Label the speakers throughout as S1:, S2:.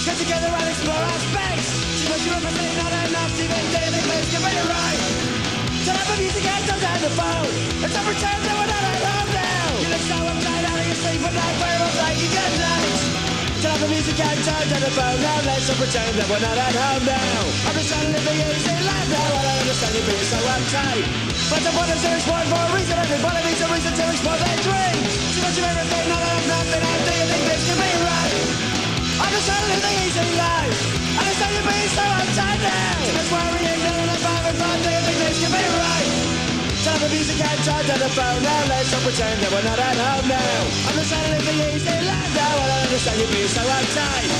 S1: Get together and explore our space. See what you represent, not enough to even do the things can be right. Turn up the music and turn down the phone. It's a pretend that we're not at home now. You look so uptight out of your sleep at night, where we'll take you good night. Turn up the music and turn down the phone. Now let's not pretend that we're not at home now. I'm just trying to live the easy life now. I don't understand you being so uptight. But the point is to explore for a reason. Everybody needs a reason to explore their dreams. See what you everything, not enough, nothing. And do you think this can be right? I'm just trying to live the easy life. I understand you being so uptight now. Too much worrying, not enough having fun. Do you think this can be right? Turn up the music and turn down the phone. Now let's not pretend that we're not at home now. I'm just trying to live the easy life now. I don't understand you being so uptight.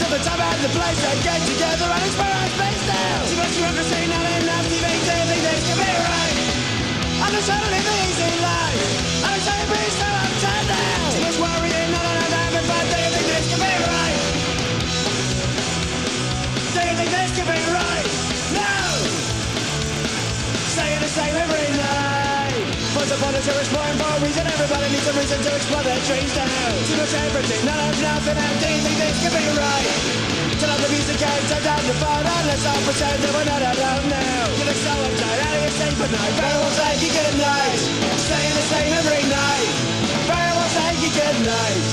S1: The time and the place and get together and explore our space now. Too much bureaucracy, not enough to make anything this can be right. I'm just trying to live the easy life. I'm just trying to be so uptight now. Too much worrying, not enough having fun. Do you think this can be right? Do you think this can be right? No! Saying the same every night. Once upon a time exploring for a reason. Everybody needs a reason to explore their dreams now. Too much everything, not enough nothing. And do you think this can be right? Turn up the music and turn down the phone. And let's all pretend that we're not alone now. You look so uptight, out of your sleep at night. Very well take you good night. Saying the same every night. Very well take you good night.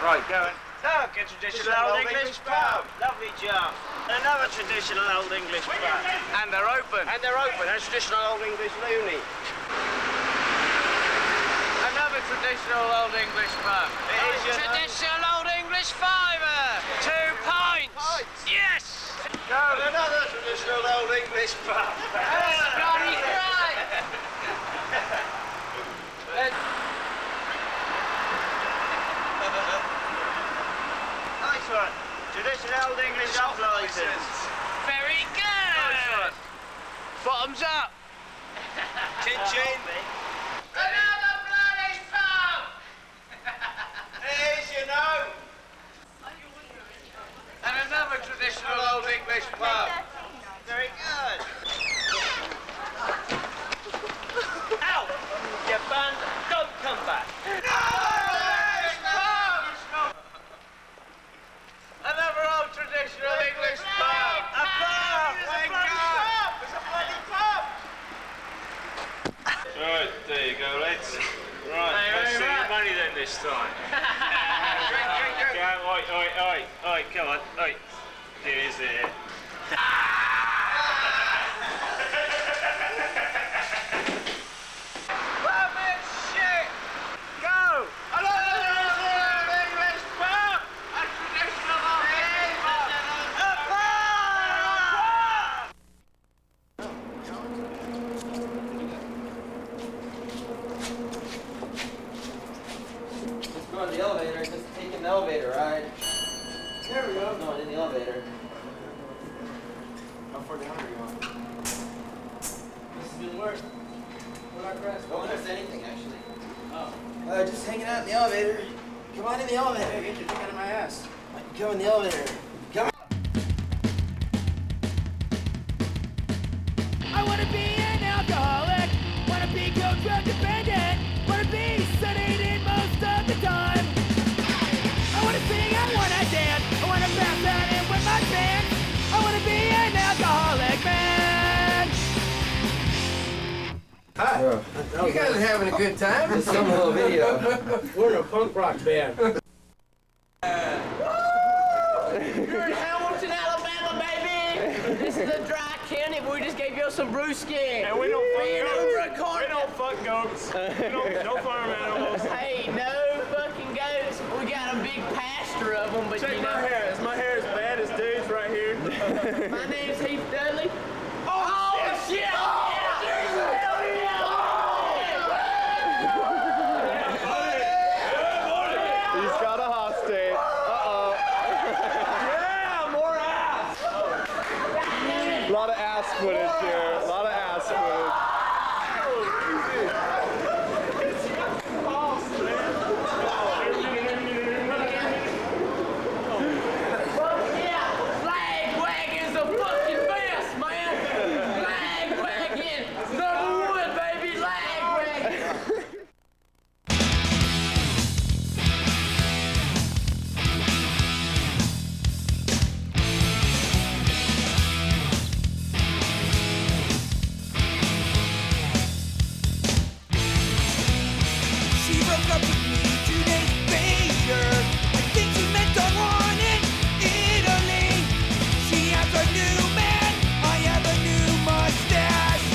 S2: Right, going. Look, a traditional old English pub. Lovely job. Another traditional old English pub. And they're open. And they're open. And a traditional old English loony. Another traditional old English pub. It is your traditional old English fiver. 2 pints. Yes. Go. Another traditional old English pub. That's bloody great. Nice one. Traditional old English off license. Very good. Nice one. Bottoms up. Chin-chin. Another bloody pub. It is, you know. And another traditional old English pub. Very good. Ow! You band, don't come back. Another old traditional English pub! A pub! Thank God! There's a bloody pub! Right, there you go, lads. Right, let's see your money then this time. Drink. Oi, come on, oi. Here's it. Shit! Go! English pub! A traditional English pub! A pub!
S3: Just go in the elevator, just taking the elevator ride. There we go. Going in the elevator. How far down are you on? This didn't work. What I pressed? Don't press anything, actually. Oh. Just hanging out in the elevator. Come on in the elevator. Hey, get your dick out of my ass. Go in the elevator. Come on.
S1: I wanna be an alcoholic. Wanna be drug dependent. Wanna be sedated most of the time. I wanna sing, I wanna dance. I wanna pass out in with my pants. I wanna be an alcoholic man.
S4: Hi. You guys are having a good time?
S3: Just some little video.
S4: We're in a punk rock band.
S1: You're in Hamilton, Alabama.
S3: go some brewski.
S5: And we don't fuck goats.
S3: Corner.
S5: We don't fuck goats. No farm animals.
S3: Hey, no fucking goats. We got a big pasture of them, but
S5: Check
S3: you know.
S5: my hair. Is my hair as bad as dude's right here?
S3: My name's Heath Dudley. Oh, shit! Oh, hell yeah!
S6: He's got a hostage. Uh-oh.
S5: Yeah, more ass.
S6: A lot of ass footage here. A lot of ass footage.
S3: Fuck yeah! Flag wagon's the fucking best, man! Flag wagon! Number one, baby! Flag wagon!
S1: She broke up with me 2 days later. I think she meant I won in Italy. She has a new man, I have a new mustache.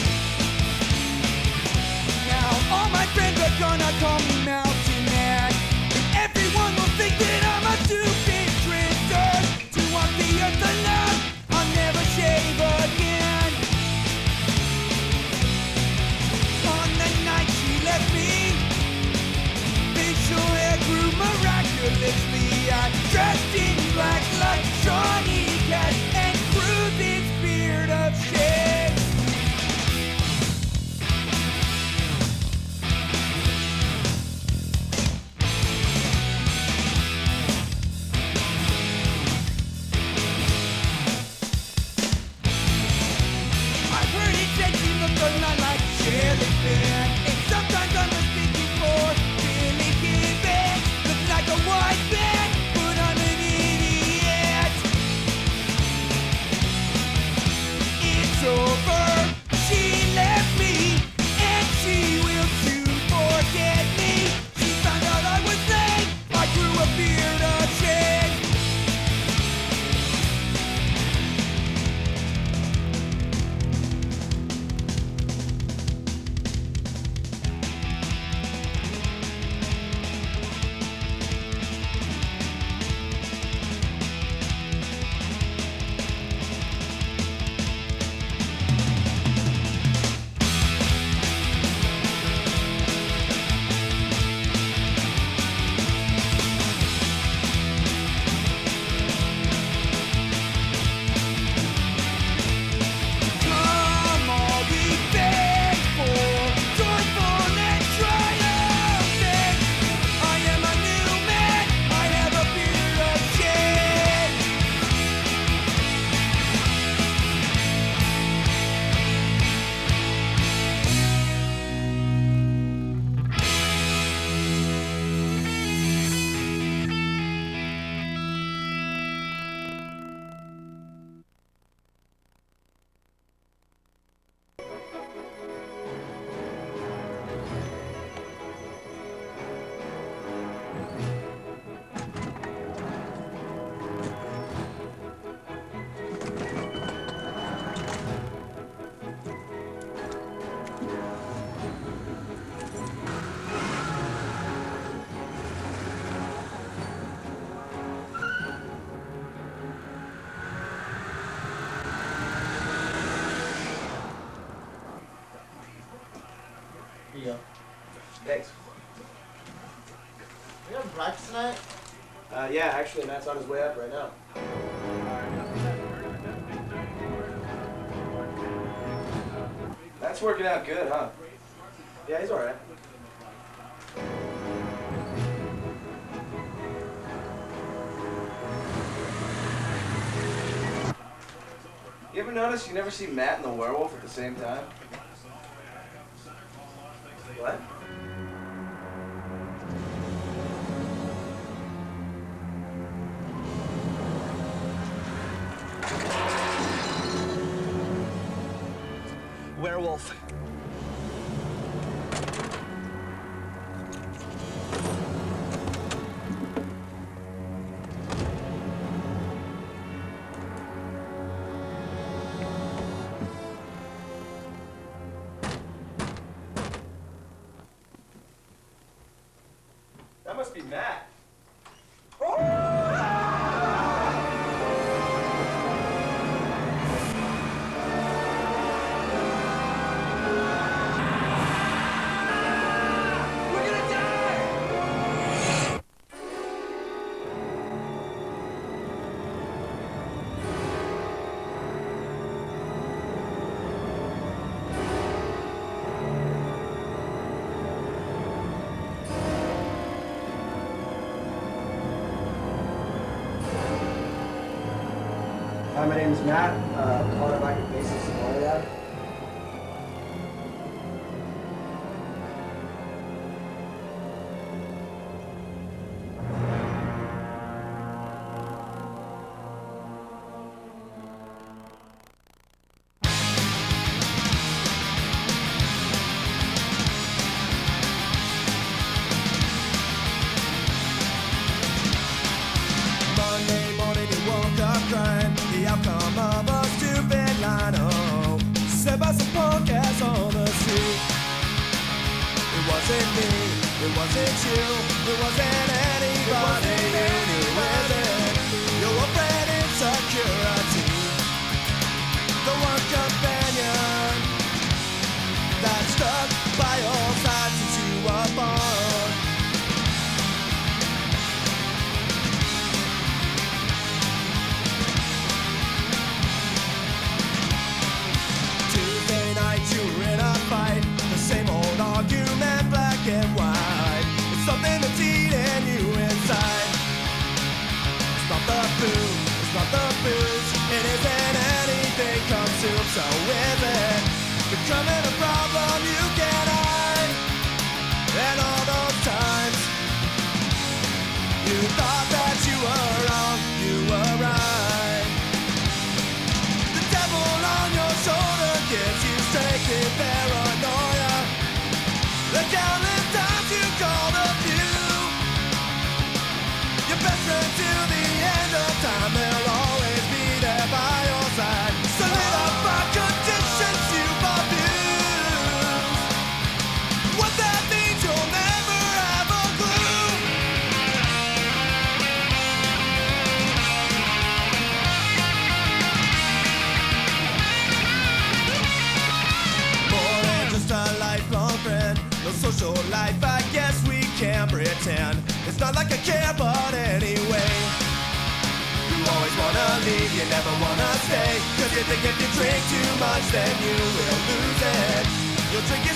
S1: Now all my friends are gonna call me Mountain Man. And everyone will think that I'm a stupid drifter. To walk the earth alone, I'll never shave again. On the night she left me, facial hair grew miraculously. I dressed in black like Johnny Cash and grew this beard of shame. I've heard it said she looked a lot like Shirley Finn, and sometimes I'm mistaken for Billy Gibbons. Looks like a white man, but I'm an idiot. It's over. She left me, and she will soon forget me. She found out I was late. I grew a beard of shame. Come all be thankful, joyful and triumphant. I am a new man, I have a beard of shame.
S3: Here you go.
S7: Thanks.
S3: We having practice tonight?
S7: Yeah, actually, Matt's on his way up right now. That's working out good, huh? Yeah, he's alright. You ever notice you never see Matt and the werewolf at the same time? What?
S1: Werewolf.
S5: must be Matt.
S3: Hi, my name is Matt, quarterback and bassist in Montreal.
S1: Monday morning you woke up crying, the outcome of a stupid line, oh, said by some punk ass on the street. It wasn't me, it wasn't you, it wasn't anybody you knew. Was it your friend insecurity, the one companion that stuck by your side since you were born? Tuesday night you were in a fight, the same old argument, black and white. It's something that's eating you inside. It's not the food, it's not the booze, it isn't anything consumed. So is it becoming a problem you can't hide? And all those times you thought that you were wrong, you were right. The devil on your shoulder gives you strength and paranoia. The countless times you called a few, your best friend till the end of time, they'll always be there by your side. So lit up by conditions you've abused. What that means you'll never have a clue. More than just a lifelong friend, no social life I guess we can pretend. It's not like I care, but anyway, you always wanna leave, you never wanna stay, 'cause you think if you drink too much then you will lose it. You'll drink